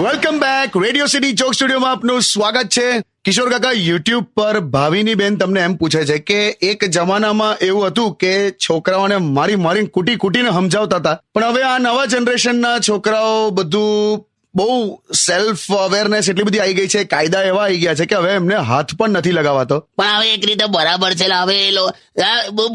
Welcome back. Radio city joke સ્ટુડિયોમાં આપનું સ્વાગત છે. કિશોર કાકા, યુટ્યુબ પર ભાવિની બેન તમને એમ પૂછે છે કે એક જમાનામાં એવું હતું કે છોકરાઓને મારીને કૂટીને સમજાવતા હતા, પણ હવે આ નવા જનરેશનના છોકરાઓ બધું બહુ સેલ્ફ અવેરનેસ એટલી બધી આવી ગઈ છે, કાયદા એવા આવી ગયા છે કે હવે એમને હાથ પણ નથી લગાવાતો. પણ હવે એક રીતે બરાબર છે. હવે એ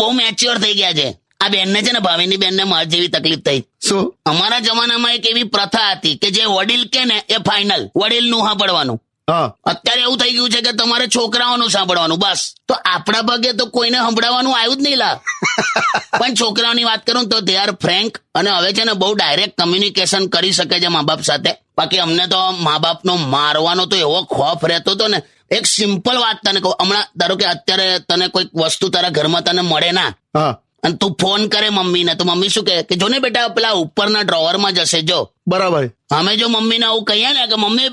બહુ મેચ્યોર થઈ ગયા છે. આ બેનને છે ને, ભાવિની બેનને માર જેવી તકલીફ થઈ. શું? અમારા જમાનામાં એક એવી પ્રથા હતી કે જે વડીલ કે ને એ ફાઇનલ, વડીલનું સાંભળવાનું. હા, અત્યારે એવું થઈ ગયું છે કે તમારે છોકરાઓનું સાંભળવાનું બસ. તો આપણા ભાગે તો કોઈને સંભળાવવાનું આવ્યું જ નહીં લા. પણ છોકરાઓની વાત કરું તો દે આર ફ્રેન્ક, અને હવે છે ને બહુ ડાયરેક્ટ કમ્યુનિકેશન કરી શકે છે મા બાપ સાથે. બાકી અમને તો મા બાપનો મારવાનો તો એવો ખોફ રહેતો હતો ને. એક સિમ્પલ વાત તને કહું, હમણાં ધારો કે અત્યારે તને કોઈક વસ્તુ તારા ઘરમાં તને મળે ના, અને તું ફોન કરે મમ્મીને, તો મમ્મી શું કહે કે જો ને બેટા પેલા ઉપરના ડ્રોવરમાં જશે જો. બરાબર. અમે જો મમ્મીને આવું કહીએ ને કે મમ્મી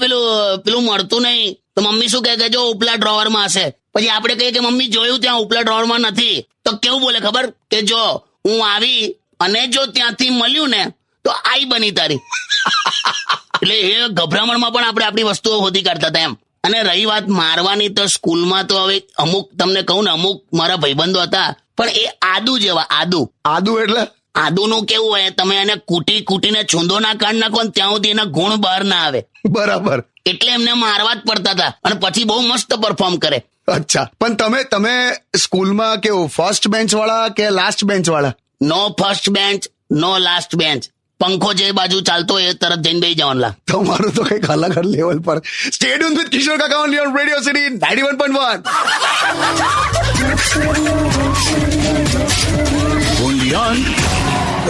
પેલું મળતું નહીં, તો મમ્મી શું કહે કે જો ઉપલા ડ્રોવરમાં હશે. પછી આપણે કહીએ કે મમ્મી જોયું ત્યાં ઉપલા ડ્રોવરમાં નથી, તો કેવું બોલે ખબર કે જો હું આવી અને જો ત્યાંથી મળ્યું ને તો આઈ બની તારી. એટલે એ ગભરામણમાં પણ આપણે આપણી વસ્તુઓ શોધી કાઢતા હતા એમ. અને રહી વાત મારવાની, તો સ્કૂલમાં તો હવે અમુક તમને કહું ને, અમુક મારા ભાઈબંધો હતા, પણ એ આદુ જેવા. આદુ એટલે આદુનું કેવું હોય, તમે એને કૂટીને છૂંદો ના કાઢ નાખો ને ત્યાં સુધી એના ગુણ બહાર ના આવે. બરાબર. એટલે એમને મારવા જ પડતા હતા, અને પછી બહુ મસ્ત પરફોર્મ કરે. અચ્છા, પણ તમે સ્કૂલમાં કેવું, ફર્સ્ટ બેન્ચ વાળા કે લાસ્ટ બેન્ચ વાળા? નો ફર્સ્ટ બેન્ચ, નો લાસ્ટ બેન્ચ. પંખો જે બાજુ ચાલતો એ તરફ જઈને બેસી જવાનું લા. તમારું તો કઈક અલગ લેવલ પર. સ્ટે ટ્યુન્ડ વિથ કિશોર કાકા on radio city 91.1.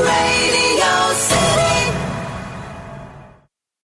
Radio City.